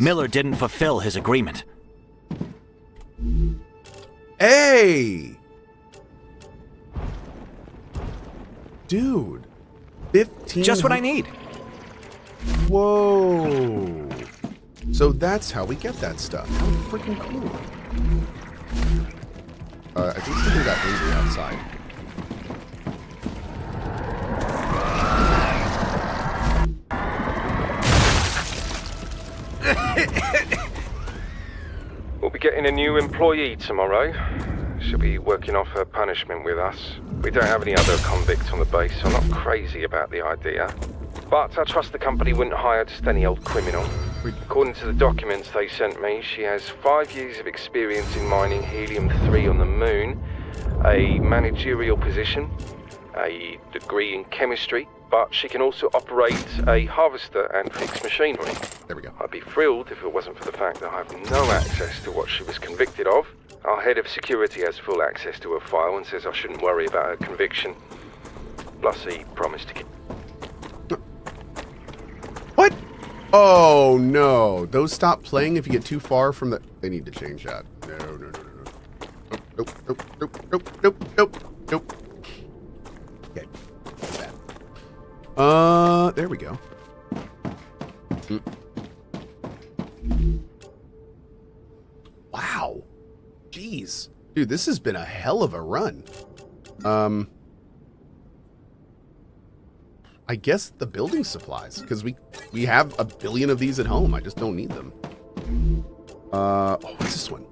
Miller didn't fulfill his agreement. Hey! Dude. 15. Just what I need. Whoa. So that's how we get that stuff. How freaking cool. I think something got angry outside. We'll be getting a new employee tomorrow. She'll be working off her punishment with us. We don't have any other convicts on the base, so I'm not crazy about the idea. But I trust the company wouldn't hire just any old criminal. According to the documents they sent me, she has 5 years of experience in mining helium-3 on the moon, a managerial position, a degree in chemistry, but she can also operate a harvester and fix machinery. There we go. I'd be thrilled if it wasn't for the fact that I have no access to what she was convicted of. Our head of security has full access to her file and says I shouldn't worry about her conviction. Plus he promised to keep... What? Oh, no. Those stop playing if you get too far from the... They need to change that. No, no, no, no, no. Nope, nope, nope, nope, nope, nope, nope. Okay. Bad. There we go. Wow. Jeez. Dude, this has been a hell of a run. I guess the building supplies, because we have a billion of these at home. I just don't need them. Oh, what's this one?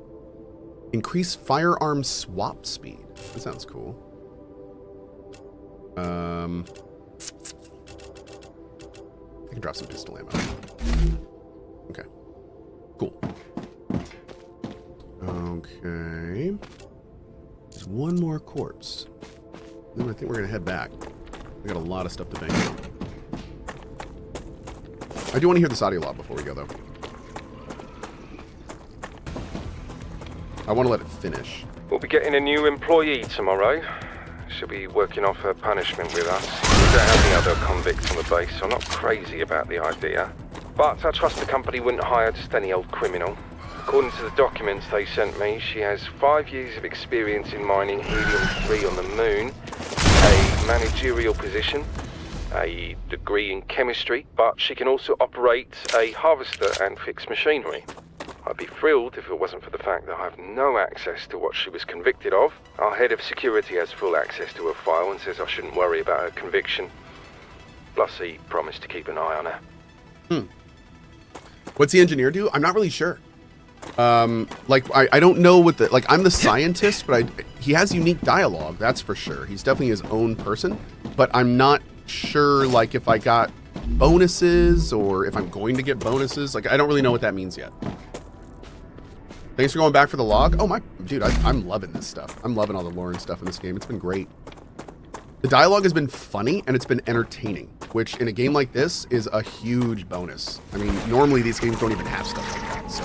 Increase firearm swap speed. That sounds cool. I can drop some pistol ammo. Okay. Cool. Okay. There's one more corpse. Then I think we're going to head back. We got a lot of stuff to bang on. I do want to hear this audio log before we go, though. I want to let it finish. We'll be getting a new employee tomorrow. She'll be working off her punishment with us. We don't have any other convicts on the base, so I'm not crazy about the idea. But I trust the company wouldn't hire just any old criminal. According to the documents they sent me, she has 5 years of experience in mining helium-3 on the moon, a managerial position, a degree in chemistry, but she can also operate a harvester and fix machinery. I'd be thrilled if it wasn't for the fact that I have no access to what she was convicted of. Our head of security has full access to her file and says I shouldn't worry about her conviction. Plus he promised to keep an eye on her. What's the engineer do? I'm not really sure. I don't know what the, I'm the scientist, but he has unique dialogue, that's for sure. He's definitely his own person, but I'm not sure, if I got bonuses or if I'm going to get bonuses. I don't really know what that means yet. Thanks for going back for the log. Oh my, dude, I'm loving this stuff. I'm loving all the lore and stuff in this game. It's been great. The dialogue has been funny and it's been entertaining, which in a game like this is a huge bonus. I mean, normally these games don't even have stuff like that, so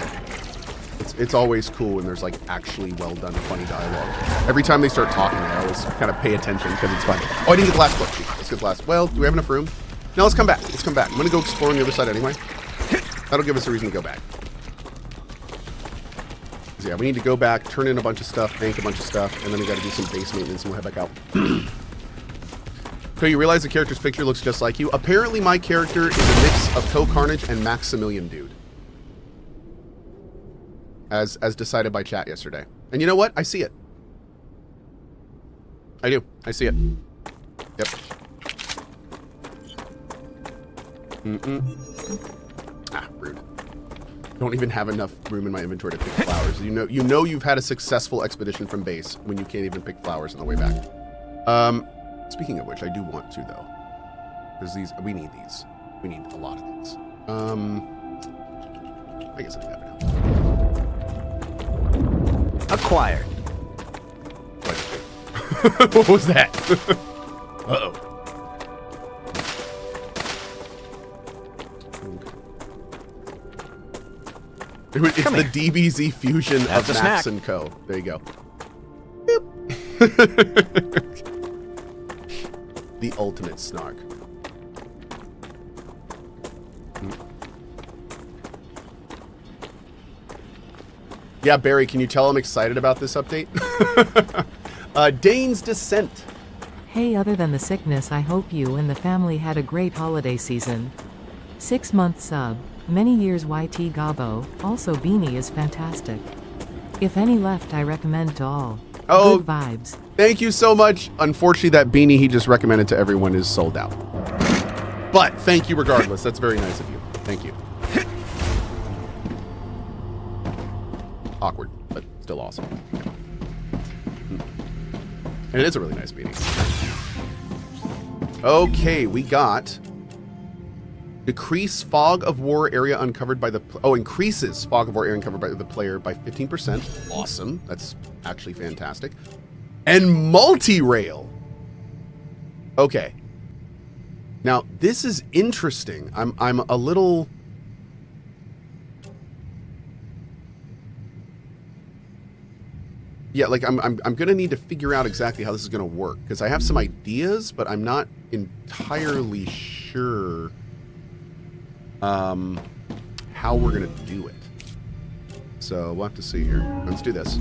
it's always cool when there's actually well done, funny dialogue. Every time they start talking, I always kind of pay attention because it's fun. Oh, I didn't get the last book. Let's get the last. Well, do we have enough room? No, let's come back. Let's come back. I'm gonna go explore on the other side anyway. That'll give us a reason to go back. So yeah, we need to go back, turn in a bunch of stuff, bank a bunch of stuff, and then we got to do some base maintenance, and we'll head back out. So you realize the character's picture looks just like you. Apparently, my character is a mix of CohhCarnage and Maximilian Dude, as decided by chat yesterday. And you know what? I see it. I do. I see it. Yep. Ah, rude. Don't even have enough room in my inventory to pick flowers. You know you've had a successful expedition from base when you can't even pick flowers on the way back. Speaking of which, I do want to though, because we need these. We need a lot of these. I guess I'll do that for now. Acquired. What was that? Uh-oh. It's the DBZ fusion of Max and Co. There you go. The ultimate snark. Yeah, Barry, can you tell I'm excited about this update? Dane's Descent. Hey, other than the sickness, I hope you and the family had a great holiday season. 6-month sub. Many years YT Gabo. Also Beanie is fantastic. If any left, I recommend to all. Oh, good vibes. Thank you so much. Unfortunately, that beanie he just recommended to everyone is sold out. But thank you regardless. That's very nice of you. Thank you. Awkward, but still awesome. And it is a really nice beanie. Okay, we got decrease fog of war area uncovered by the increases fog of war area uncovered by the player by 15%. Awesome. That's actually fantastic. And multi-rail. Okay. Now, this is interesting. I'm a little yeah, like I'm gonna need to figure out exactly how this is gonna work because I have some ideas, but I'm not entirely sure how we're gonna do it. So we'll have to see here. Let's do this.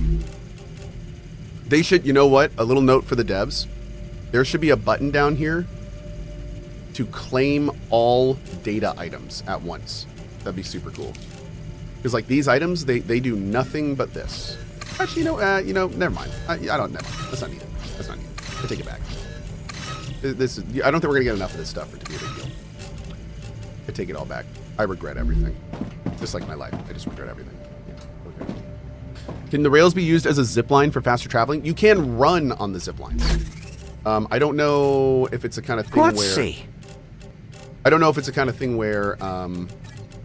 They should, you know what? A little note for the devs. There should be a button down here to claim all data items at once. That'd be super cool. Because like these items, they do nothing but this. Actually, never mind. I don't know. That's not needed. That's not needed. I take it back. This is, I don't think we're gonna get enough of this stuff for it to be a big deal. I take it all back. I regret everything. Just like my life. I just regret everything. Yeah. Okay. Can the rails be used as a zip line for faster traveling? You can run on the zip lines. I don't know if it's a kind of thing Let's see. I don't know if it's a kind of thing where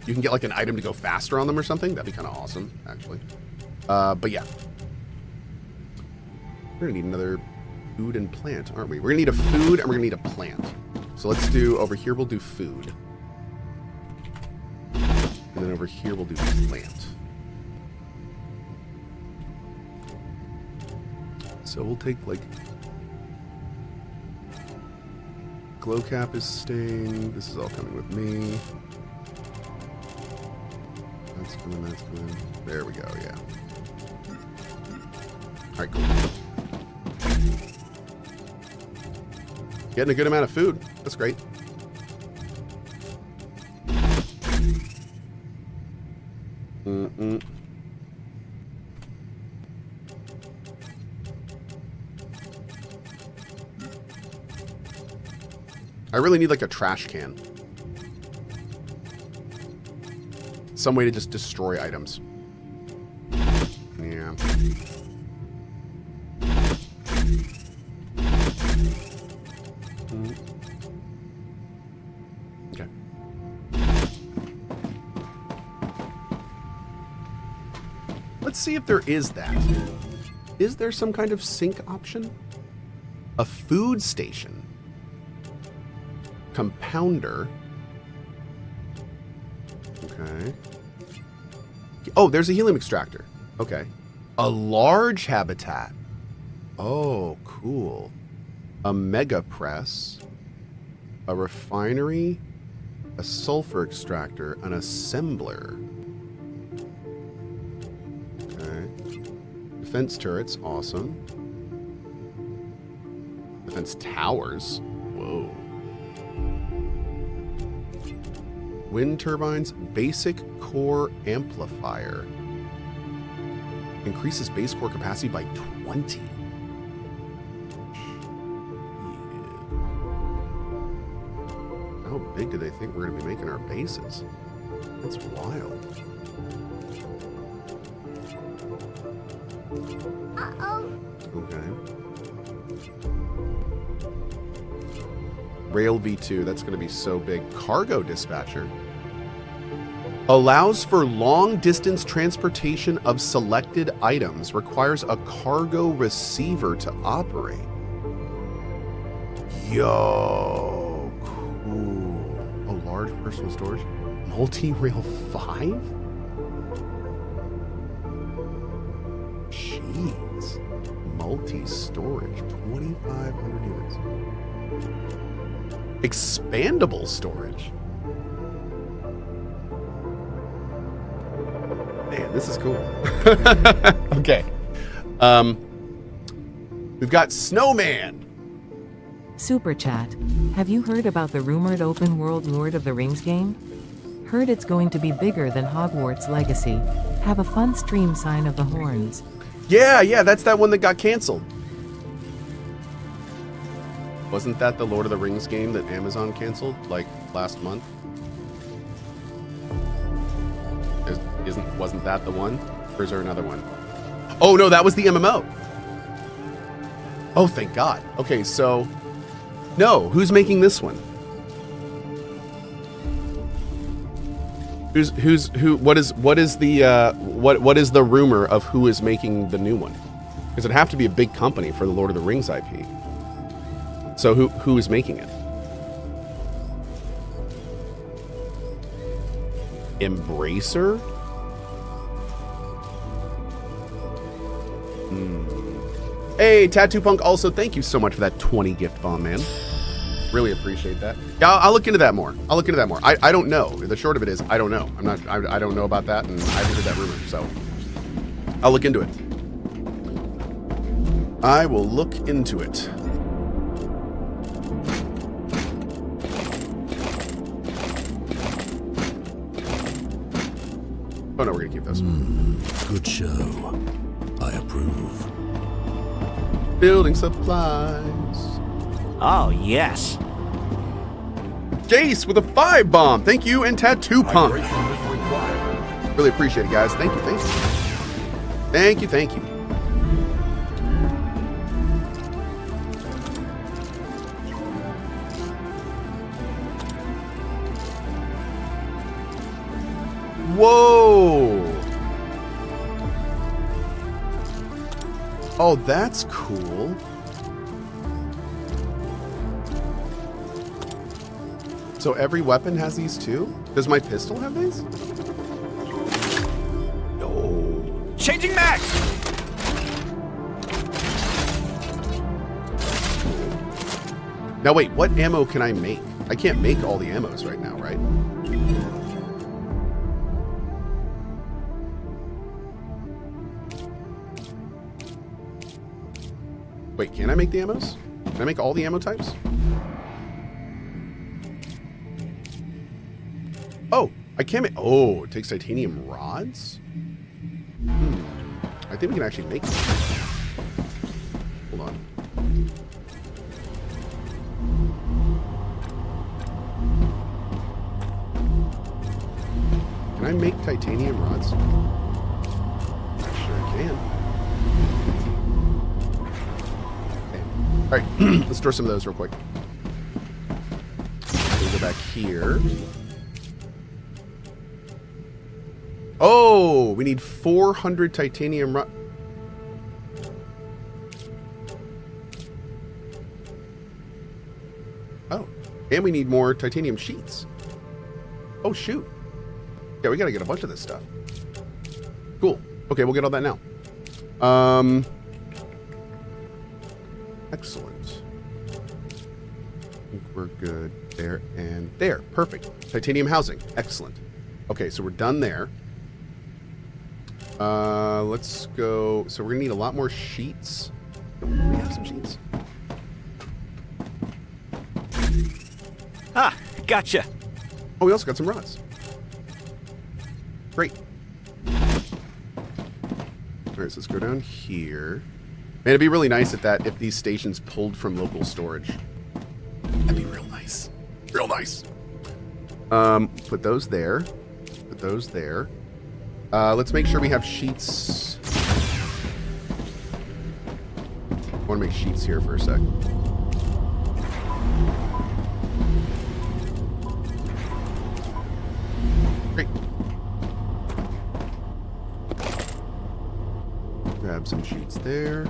you can get like an item to go faster on them or something. That'd be kind of awesome, actually. But yeah. We're gonna need another food and plant, aren't we? We're gonna need a food and we're gonna need a plant. So let's do, over here we'll do food. And then over here we'll do plant. So we'll take like, glow cap is staying. This is all coming with me. That's coming, that's coming. There we go, yeah. All right, cool. Getting a good amount of food. That's great. I really need like a trash can. Some way to just destroy items. Yeah. Okay. Let's see if there is that. Is there some kind of sync option? A food station. Compounder. Okay. Oh, there's a helium extractor. Okay. A large habitat. Oh, cool. A mega press. A refinery. A sulfur extractor. An assembler. Okay. Defense turrets. Awesome. Defense towers. Whoa. Wind turbines, basic core amplifier. Increases base core capacity by 20. Yeah. How big do they think we're going to be making our bases? That's wild. Uh-oh. Okay. Rail V2, that's going to be so big. Cargo dispatcher. Allows for long-distance transportation of selected items. Requires a cargo receiver to operate. Yo, cool. Oh, large personal storage. Multi-rail 5? Jeez. Multi-storage. 2,500 units. Expandable storage. Man, man, this is cool. Okay. We've got Snowman. Super Chat. Have you heard about the rumored open world Lord of the Rings game? Heard it's going to be bigger than Hogwarts Legacy. Have a fun stream, Sign of the Horns. Yeah, that's that one that got canceled. Wasn't that the Lord of the Rings game that Amazon canceled, like, last month? Wasn't that the one? Or is there another one? Oh, no, that was the MMO. Oh, thank God. Okay, so... No, who's making this one? What is the rumor of who is making the new one? Because it'd have to be a big company for the Lord of the Rings IP. So who is making it? Embracer? Hey, Tattoo Punk, also thank you so much for that 20 gift bomb, man. Really appreciate that. Yeah, I'll look into that more. I don't know. The short of it is, I don't know. I don't know about that, and I haven't heard that rumor, so I'll look into it. I will look into it. Oh no, we're gonna keep those. Good show. I approve. Building supplies. Oh, yes. Jace with a 5 bomb. Thank you, and Tattoo Punk. Really appreciate it, guys. Thank you. Thank you. Whoa. Oh, that's cool. So every weapon has these too? Does my pistol have these? No. Changing max! Now wait, what ammo can I make? I can't make all the ammos right now, right? Wait, can I make the ammos? Can I make all the ammo types? Oh, I can't make... Oh, it takes titanium rods? I think we can actually make them. Hold on. Can I make titanium rods? Sure I can. Okay. Alright, let's store some of those real quick. We'll go back here. Oh, we need 400 titanium rods. Oh, and we need more titanium sheets. Oh, shoot. Yeah, we gotta get a bunch of this stuff. Cool. Okay, we'll get all that now. Excellent. I think we're good there and there. Perfect. Titanium housing. Excellent. Okay, so we're done there. Let's go. So we're gonna need a lot more sheets. Do we have some sheets? Ah, gotcha. Oh, we also got some rods. Great. All right, so let's go down here. Man, it'd be really nice if these stations pulled from local storage. That'd be real nice. Real nice. Put those there. Put those there. Let's make sure we have sheets. I want to make sheets here for a sec. Great. Grab some sheets there.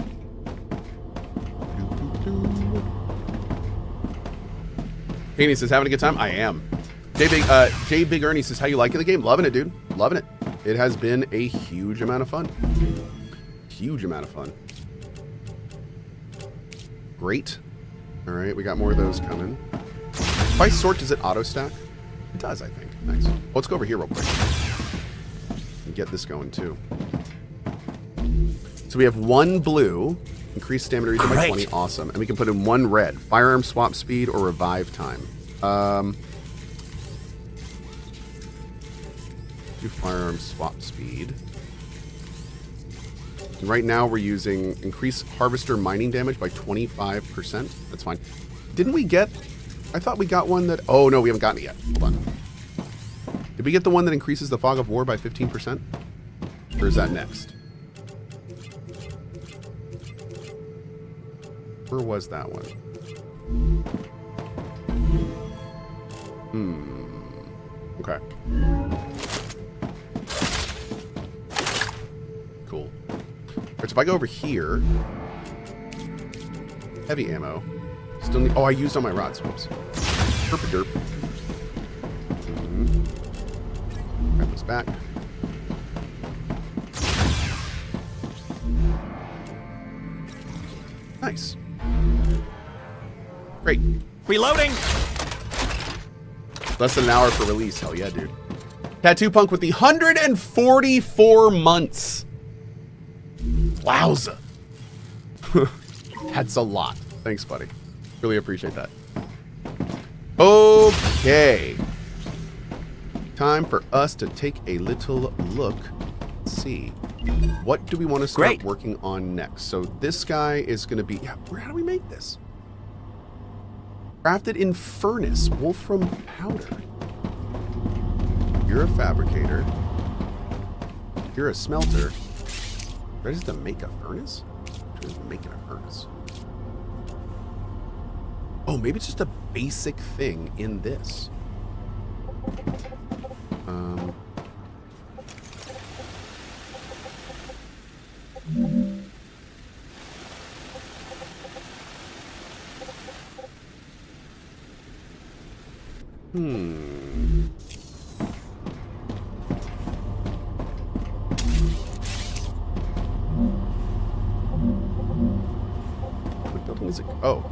Haney says, having a good time? I am. J Big Ernie says, how you liking the game? Loving it, dude. Loving it. It has been a huge amount of fun. Huge amount of fun. Great. All right, we got more of those coming. If I sort, does it auto stack? It does, I think. Nice. Well, let's go over here real quick. Thank get this going too. So we have one blue, increase stamina regen by 20, awesome. And we can put in one red, firearm swap speed or revive time. Do firearm swap speed. And right now we're using increase harvester mining damage by 25%. That's fine. Didn't we get... I thought we got one that... Oh, no, we haven't gotten it yet. Hold on. Did we get the one that increases the fog of war by 15%? Or is that next? Where was that one? Okay. Cool. Alright, so if I go over here... Heavy ammo. Still need... Oh, I used all my rods. Whoops. Derp. Grab this back. Nice. Great. Reloading! Less than an hour for release. Hell yeah, dude. Tattoo Punk with the 144 months. Wowza. That's a lot. Thanks, buddy. Really appreciate that. Okay. Time for us to take a little look. Let's see. What do we want to start working on next? So this guy is going to be... Yeah, how do we make this? Crafted in furnace. Wolfram powder. You're a fabricator. You're a smelter. Ready to make a furnace? Who's making a furnace? Oh, maybe it's just a basic thing in this. What building is it? Oh.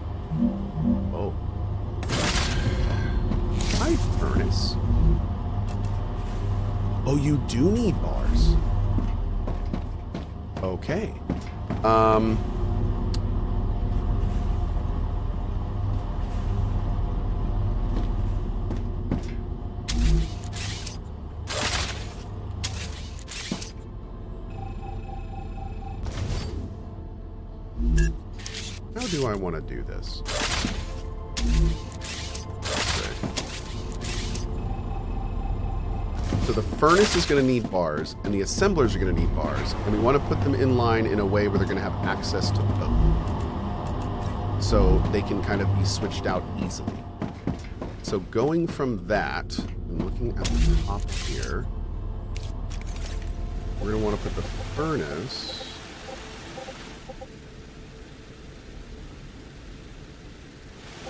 Hi, furnace. Oh, you do need bars. Okay. How do I want to do this? So the furnace is going to need bars, and the assemblers are going to need bars, and we want to put them in line in a way where they're going to have access to both, so they can kind of be switched out easily. So going from that, and looking at the top here, we're going to want to put the furnace...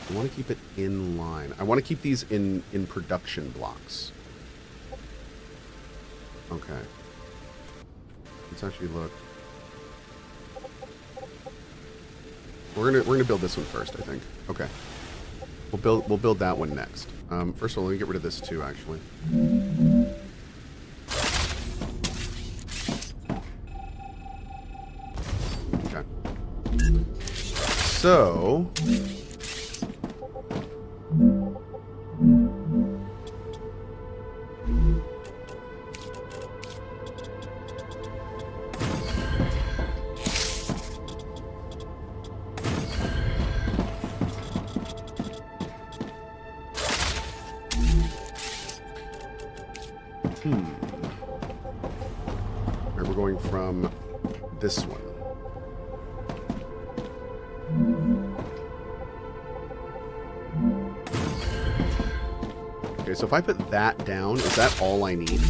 I want to keep it in line. I want to keep these in production blocks. Okay. Let's actually look. We're gonna build this one first, I think. Okay. We'll build that one next. First of all, let me get rid of this too, actually. Okay. So. Right, we're going from this one. Okay, so if I put that down, is that all I need?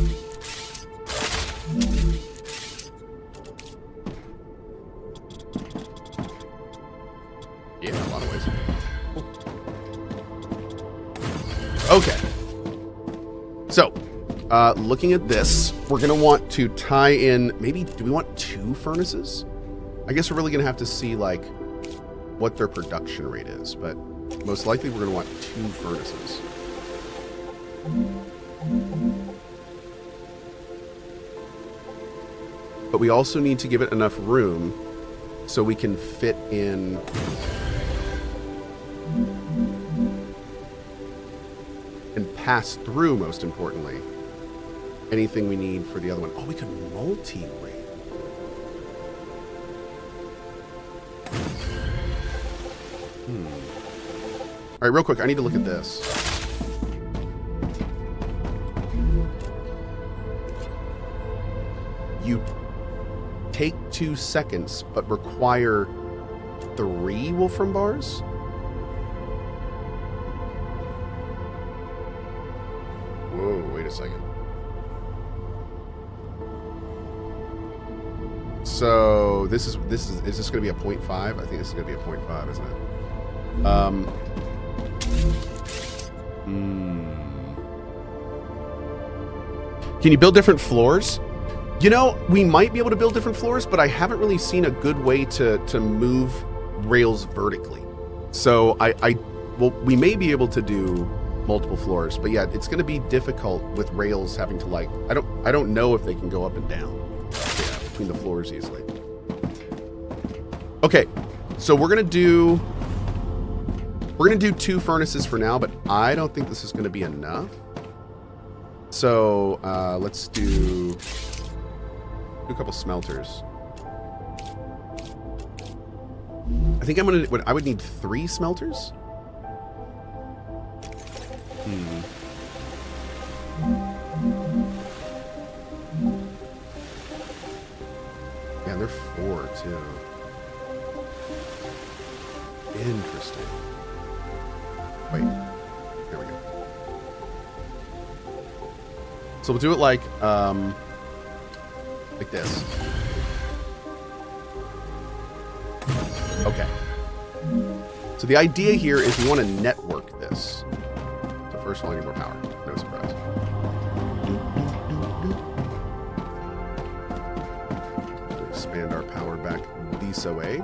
Yeah, in a lot of ways. Okay. So, looking at this, we're going to want to tie in, maybe, do we want 2 furnaces? I guess we're really going to have to see, like, what their production rate is, but most likely we're going to want 2 furnaces. but we also need to give it enough room so we can fit in and pass through, most importantly, anything we need for the other one. Oh, we could multi-rail. All right, real quick, I need to look at this. You take 2 seconds, but require 3 Wolfram bars? Whoa, wait a second. So is this going to be a 0.5? I think this is going to be a 0.5, isn't it? Can you build different floors? You know, we might be able to build different floors, but I haven't really seen a good way to move rails vertically. So well, we may be able to do multiple floors, but yeah, it's going to be difficult with rails having to like, I don't know if they can go up and down between the floors easily. Okay, so we're gonna do 2 furnaces for now, but I don't think this is gonna be enough. So let's do a couple smelters. I think I would need 3 smelters. Yeah, they're 4 too. Interesting. Wait, there we go. So we'll do it like this. Okay. So the idea here is we want to network this. So first of all, I need more power. No surprise. Expand our power back this way.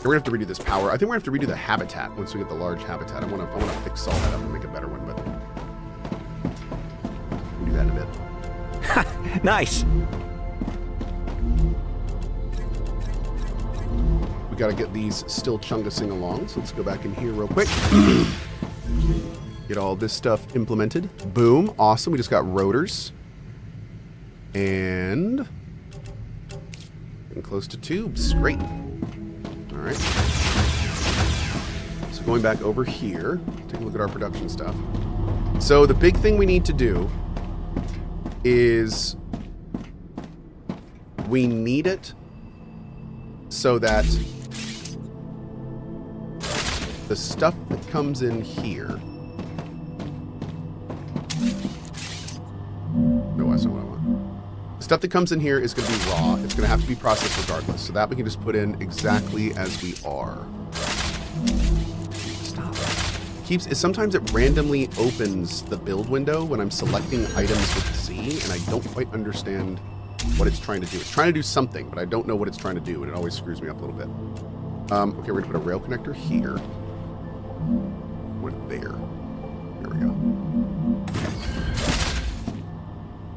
We're gonna have to redo this power. I think we're gonna have to redo the habitat once we get the large habitat. I wanna fix all that up and make a better one, but we'll do that in a bit. Nice. We gotta get these still chungusing along, so let's go back in here real quick. Get all this stuff implemented. Boom, awesome. We just got rotors. And getting close to tubes. Great. All right. So going back over here, take a look at our production stuff. So the big thing we need to do is we need it so that the stuff that comes in here. No, that's not what I want. The stuff that comes in here is going to be raw. It's going to have to be processed regardless. So that we can just put in exactly as we are. Stop. Sometimes it randomly opens the build window when I'm selecting items with Z, and I don't quite understand what it's trying to do. It's trying to do something, but I don't know what it's trying to do, and it always screws me up a little bit. Okay, we're going to put a rail connector here. Put it there. There we go.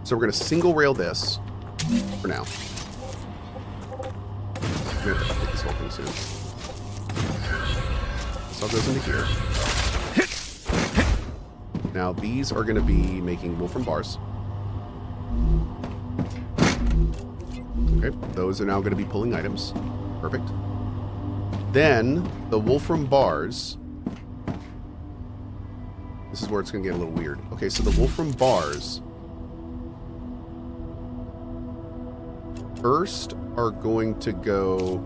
So we're going to single rail this for now. I'm going to have to update this whole thing soon. This all goes into here. Now these are going to be making Wolfram bars. Okay, those are now going to be pulling items. Perfect. Then the Wolfram bars. This is where it's going to get a little weird. Okay, so the Wolfram bars first are going to go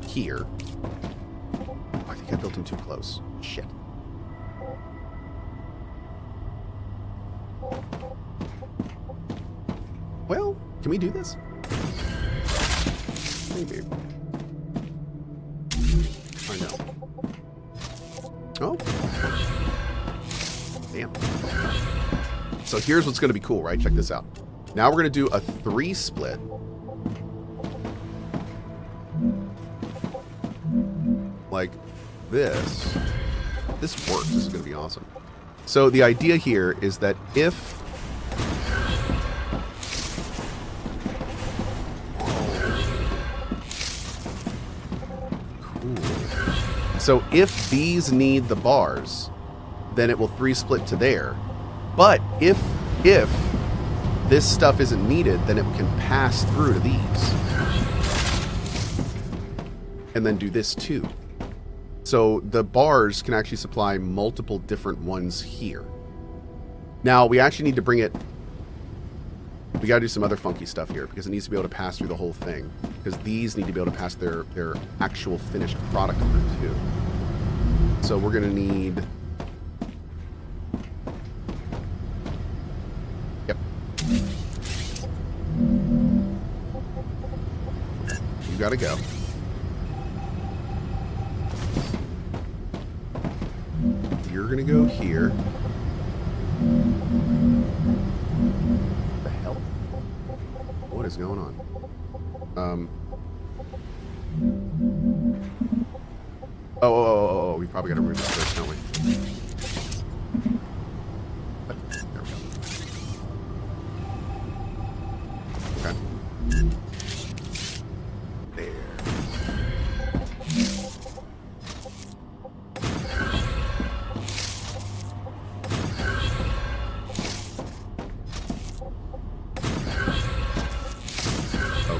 here. I think I built them too close. Shit. Well, can we do this? Maybe. I know. Oh. Damn. So here's what's going to be cool, right? Check this out. Now we're going to do a 3 split. Like this. This works. This is going to be awesome. So the idea here is that if So if these need the bars, then it will 3 split to there. But if this stuff isn't needed, then it can pass through to these. And then do this too. So the bars can actually supply multiple different ones here. Now we actually need to bring it... We gotta do some other funky stuff here because it needs to be able to pass through the whole thing. Because these need to be able to pass their actual finished product through too. So we're gonna need... Yep. You gotta go. You're gonna go here. What the hell? What is going on? Oh, we probably gotta remove this first, don't we? There we go. Okay. There.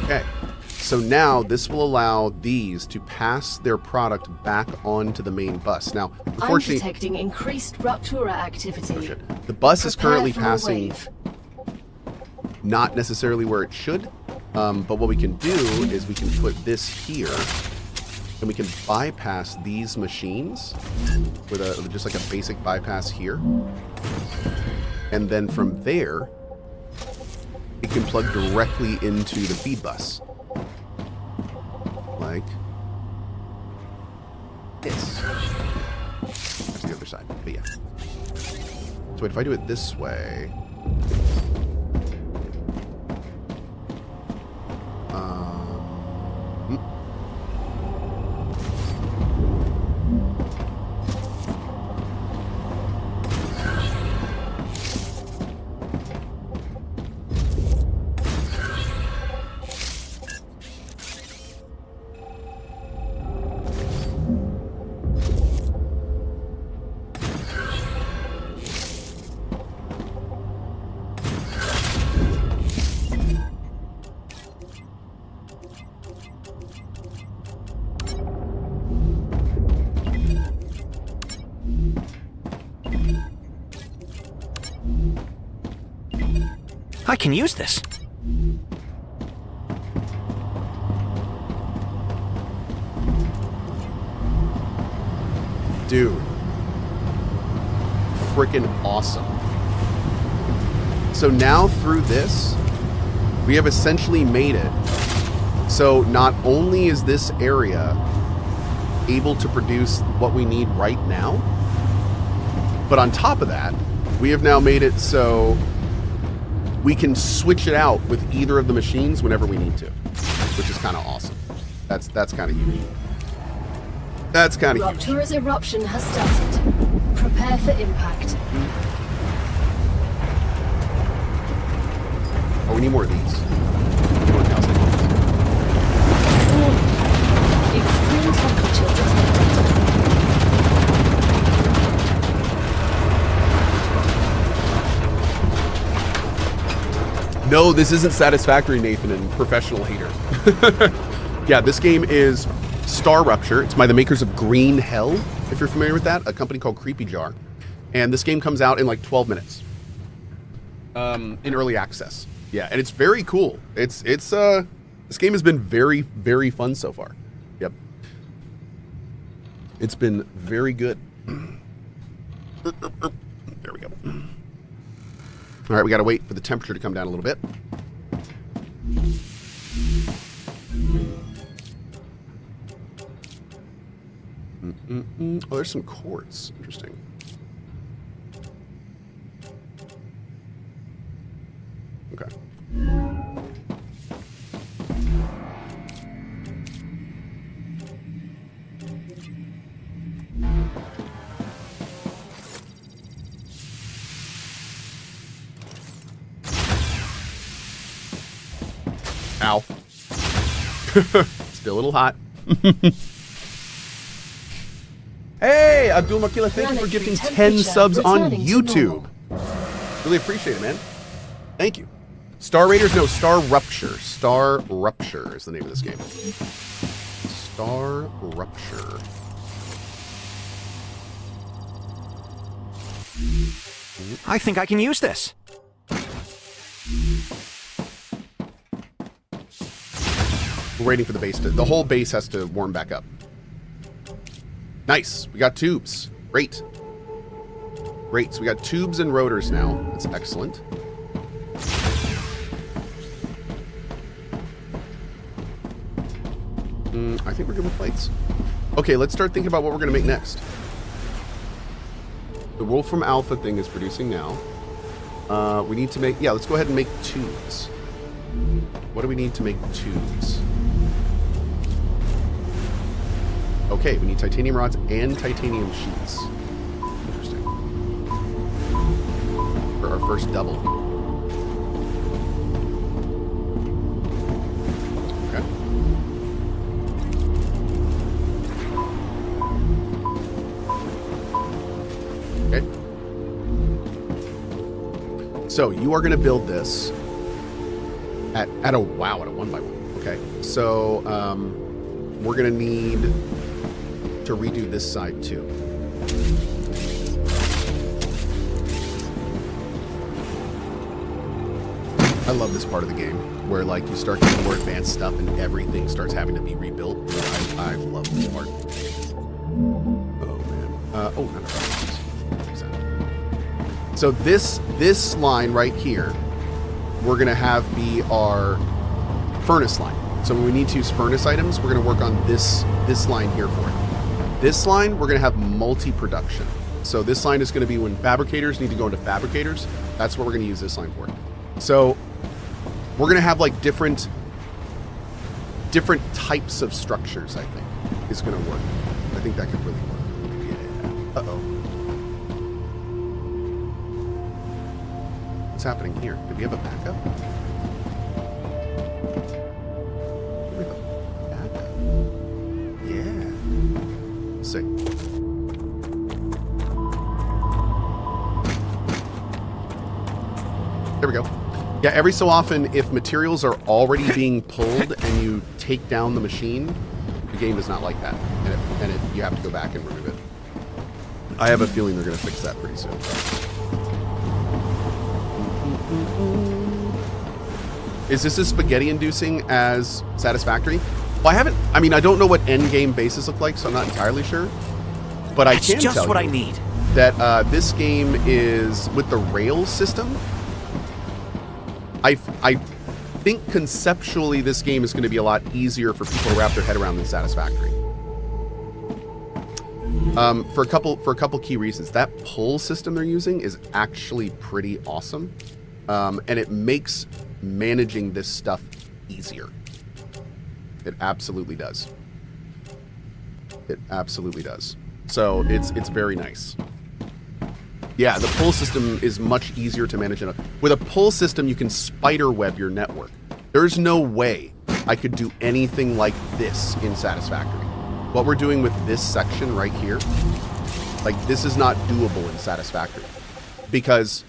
Okay. So now this will allow these to pass their product back onto the main bus. Now, unfortunately, I'm detecting increased Ruptura activity. oh shit. The bus is Prepare currently for a passing wave. not necessarily where it should, but what we can do is we can put this here, and we can bypass these machines with just like a basic bypass here, and then from there, it can plug directly into the feed bus. Like this. That's the other side, but yeah. So wait, if I do it this way... I can use this. Dude. Freaking awesome. So now through this, we have essentially made it so not only is this area able to produce what we need right now, but on top of that, we have now made it so we can switch it out with either of the machines whenever we need to, which is kind of awesome. That's kind of huge. That's kind of huge. Ruptura's eruption has started. Prepare for impact. Oh, we need more of these. We need more calcium. Extreme temperature detected. No, this isn't satisfactory, Nathan, and professional hater. Yeah, this game is StarRupture. It's by the makers of Green Hell, if you're familiar with that, a company called Creepy Jar. And this game comes out in like 12 minutes. In early access. Yeah, and it's very cool. It's this game has been very, very fun so far. Yep. It's been very good. There we go. All right, we got to wait for the temperature to come down a little bit. Oh, there's some quartz. Interesting. Okay. Ow. Still a little hot. Hey, Abdul Makila, thank you for gifting 10 subs on YouTube. Really appreciate it, man. Thank you. Star Raiders? No, StarRupture. StarRupture is the name of this game. StarRupture. I think I can use this. We're waiting for the base to... The whole base has to warm back up. Nice. We got tubes. Great. Great. So we got tubes and rotors now. That's excellent. I think we're good with plates. Okay, let's start thinking about what we're going to make next. The Wolfram Alpha thing is producing now. We need to make... Yeah, let's go ahead and make tubes. What do we need to make tubes? Okay, we need titanium rods and titanium sheets. Interesting. For our first double. Okay. Okay. So you are going to build this at a 1x1. Okay. So we're going to need to redo this side too. I love this part of the game where like you start getting more advanced stuff and everything starts having to be rebuilt. I love this part. Oh man. Oh, not a So this line right here, we're gonna have be our furnace line. So when we need to use furnace items, we're gonna work on this line here for it. This line, we're going to have multi-production. So this line is going to be when fabricators need to go into fabricators. That's what we're going to use this line for. So we're going to have like different types of structures, I think, is going to work. I think that could really work. Yeah. Uh-oh. What's happening here? Do we have a backup? See. There we go. Yeah, every so often, if materials are already being pulled and you take down the machine, the game is not like that, and you have to go back and remove it. I have a feeling they're going to fix that pretty soon. Is this as spaghetti-inducing as Satisfactory? Well, I mean, I don't know what end-game bases look like, so I'm not entirely sure. But I can tell you just what I need. That this game is, with the Rails system, I think conceptually this game is going to be a lot easier for people to wrap their head around than Satisfactory. For a couple key reasons. That pull system they're using is actually pretty awesome. And it makes managing this stuff easier. It absolutely does. It absolutely does. So it's very nice. Yeah, the pull system is much easier to manage. With a pull system, you can spider web your network. There's no way I could do anything like this in Satisfactory. What we're doing with this section right here, like this is not doable in Satisfactory because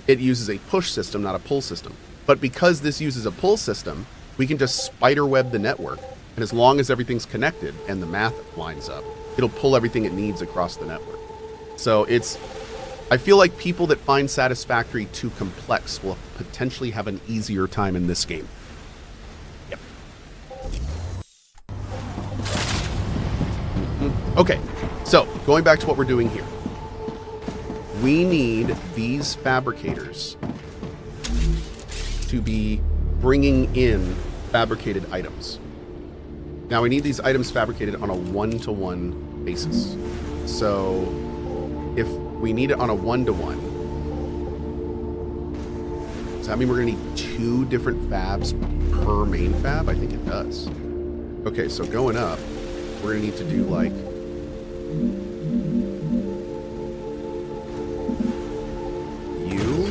it uses a push system, not a pull system. But because this uses a pull system, we can just spider web the network, and as long as everything's connected and the math lines up, it'll pull everything it needs across the network. So I feel like people that find Satisfactory too complex will potentially have an easier time in this game. Yep. Okay, so going back to what we're doing here. We need these fabricators to be bringing in fabricated items. Now we need these items fabricated on a 1-to-1 basis. So if we need it on a 1-to-1, what's that mean we're gonna need 2 different fabs per main fab? I think it does. Okay, so going up, we're gonna need to do like you.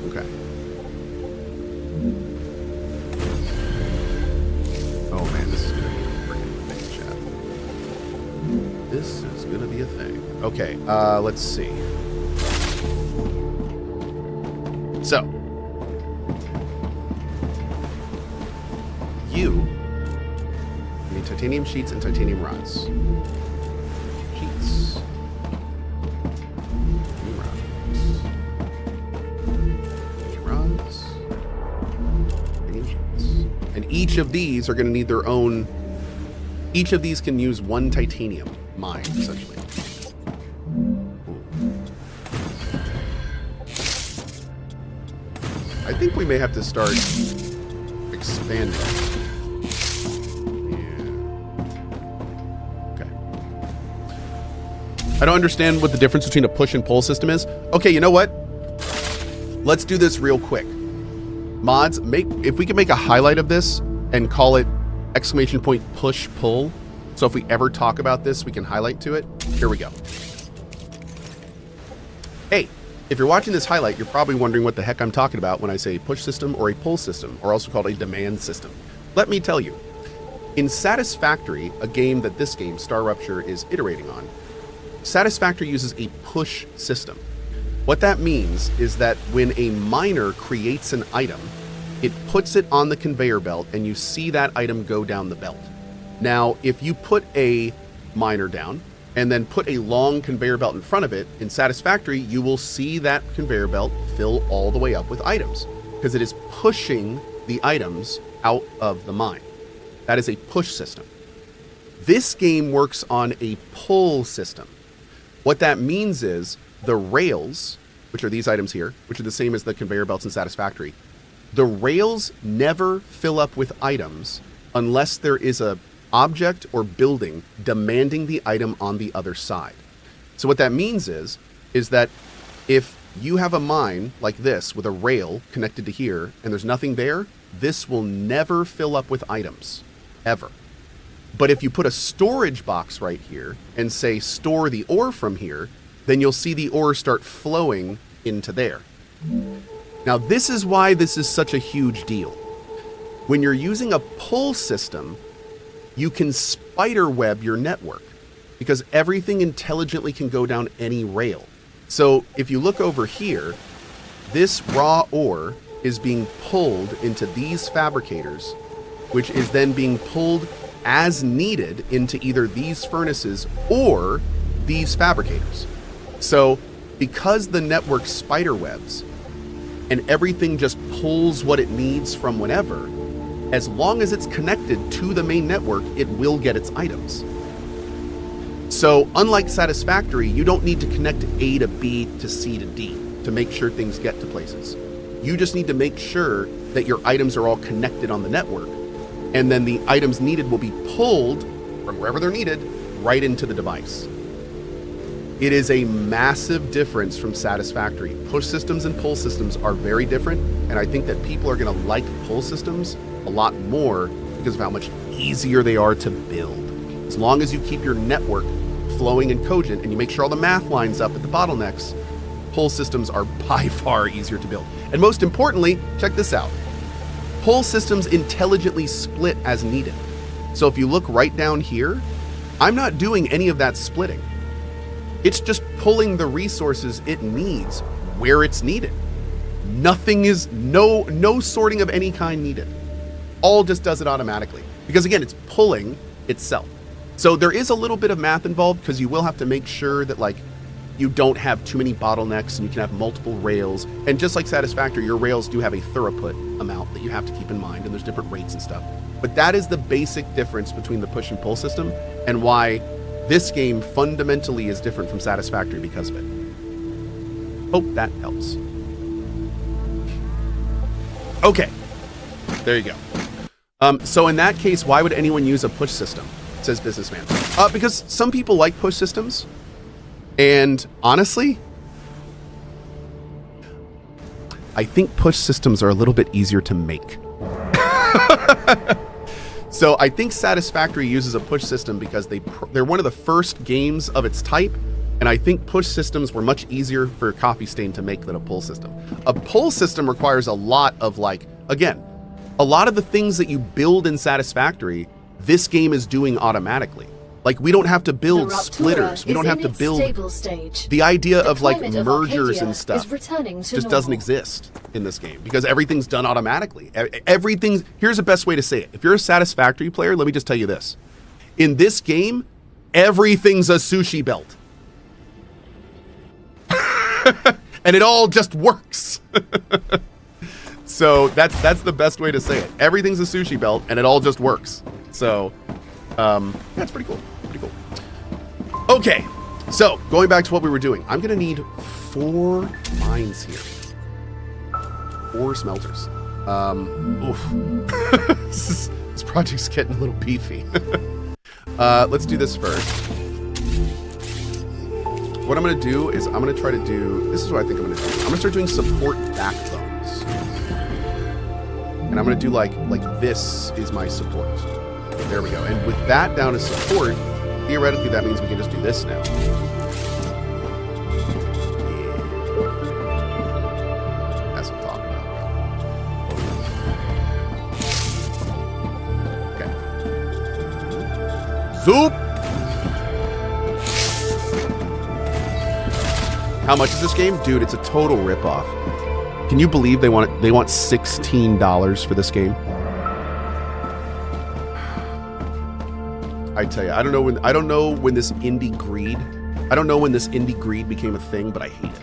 Okay. Oh man, this is gonna be a freaking thing, chat. This is gonna be a thing. Okay, let's see. So, you need titanium sheets and titanium rods. Sheets. Titanium rods. Titanium sheets. And each of these are going to need their own. Each of these can use 1 titanium mine, essentially. I think we may have to start expanding. Yeah. Okay. I don't understand what the difference between a push and pull system is. Okay, you know what? Let's do this real quick. Mods, if we can make a highlight of this and call it !push pull. So if we ever talk about this, we can highlight to it. Here we go. Hey. If you're watching this highlight, you're probably wondering what the heck I'm talking about when I say push system or a pull system, or also called a demand system. Let me tell you. In Satisfactory, a game that this game, StarRupture, is iterating on, Satisfactory uses a push system. What that means is that when a miner creates an item, it puts it on the conveyor belt and you see that item go down the belt. Now, if you put a miner down, and then put a long conveyor belt in front of it, in Satisfactory, you will see that conveyor belt fill all the way up with items because it is pushing the items out of the mine. That is a push system. This game works on a pull system. What that means is the rails, which are these items here, which are the same as the conveyor belts in Satisfactory, the rails never fill up with items unless there is a object or building demanding the item on the other side. So what that means is that if you have a mine like this with a rail connected to here and there's nothing there, this will never fill up with items, ever. But if you put a storage box right here and say store the ore from here, then you'll see the ore start flowing into there. Now this is why this is such a huge deal. When you're using a pull system, you can spider web your network because everything intelligently can go down any rail. So if you look over here, this raw ore is being pulled into these fabricators, which is then being pulled as needed into either these furnaces or these fabricators. So because the network spider webs and everything just pulls what it needs from whenever, as long as it's connected to the main network, it will get its items. So unlike Satisfactory, you don't need to connect A to B to C to D to make sure things get to places. You just need to make sure that your items are all connected on the network, and then the items needed will be pulled from wherever they're needed right into the device. It is a massive difference from Satisfactory. Push systems and pull systems are very different, and I think that people are going to like pull systems a lot more because of how much easier they are to build. As long as you keep your network flowing and cogent and you make sure all the math lines up at the bottlenecks, pull systems are by far easier to build. And most importantly, check this out. Pull systems intelligently split as needed. So if you look right down here, I'm not doing any of that splitting. It's just pulling the resources it needs where it's needed. Nothing is, no sorting of any kind needed. All just does it automatically. Because again, it's pulling itself. So there is a little bit of math involved because you will have to make sure that like you don't have too many bottlenecks and you can have multiple rails. And just like Satisfactory, your rails do have a throughput amount that you have to keep in mind, and there's different rates and stuff. But that is the basic difference between the push and pull system and why this game fundamentally is different from Satisfactory because of it. Hope that helps. Okay, there you go. So in that case, why would anyone use a push system? Says Businessman. Because some people like push systems, and honestly, I think push systems are a little bit easier to make. So I think Satisfactory uses a push system because they're one of the first games of its type, and I think push systems were much easier for Coffee Stain to make than a pull system. A pull system requires a lot of, like, again, a lot of the things that you build in Satisfactory, this game is doing automatically. Like, we don't have to build splitters. We don't have to build the idea of like mergers and stuff. Just doesn't exist in this game because everything's done automatically. Everything's, here's the best way to say it. If you're a Satisfactory player, let me just tell you this. In this game, everything's a sushi belt. And it all just works. So that's the best way to say it. Everything's a sushi belt and it all just works. So that's pretty cool. Pretty cool. Okay, so going back to what we were doing, I'm gonna need 4 mines here. 4 smelters. Oof. This project's getting a little beefy. Let's do this first. What I'm gonna do is I'm gonna try to do, this is what I think I'm gonna do. I'm gonna start doing support backbones. And I'm gonna do like this is my support. There we go. And with that down as support, theoretically that means we can just do this now. Yeah. That's what I'm talking about. Okay. Zoop! How much is this game? Dude, it's a total ripoff. Can you believe they want $16 for this game? I tell you, I don't know when this indie greed became a thing, but I hate it.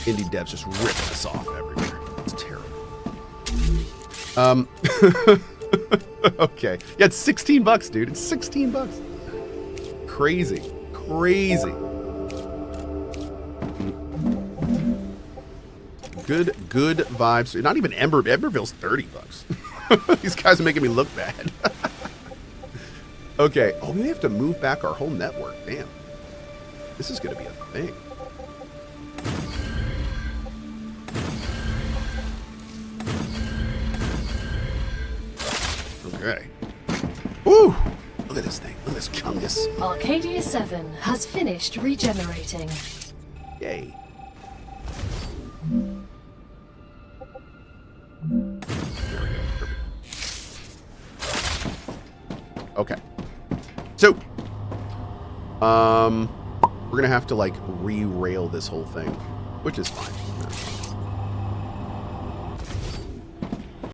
Indie devs just ripping us off everywhere. It's terrible. Okay. Yeah, it's $16, dude. It's $16. Crazy. Good vibes. Not even Emberville's $30. These guys are making me look bad. Okay. Oh, we have to move back our whole network. Damn. This is going to be a thing. Okay. Woo! Look at this thing. Look at this chungus. Arcadia 7 has finished regenerating. Yay. There we go. Perfect. Okay. So, we're gonna have to like re-rail this whole thing, which is fine.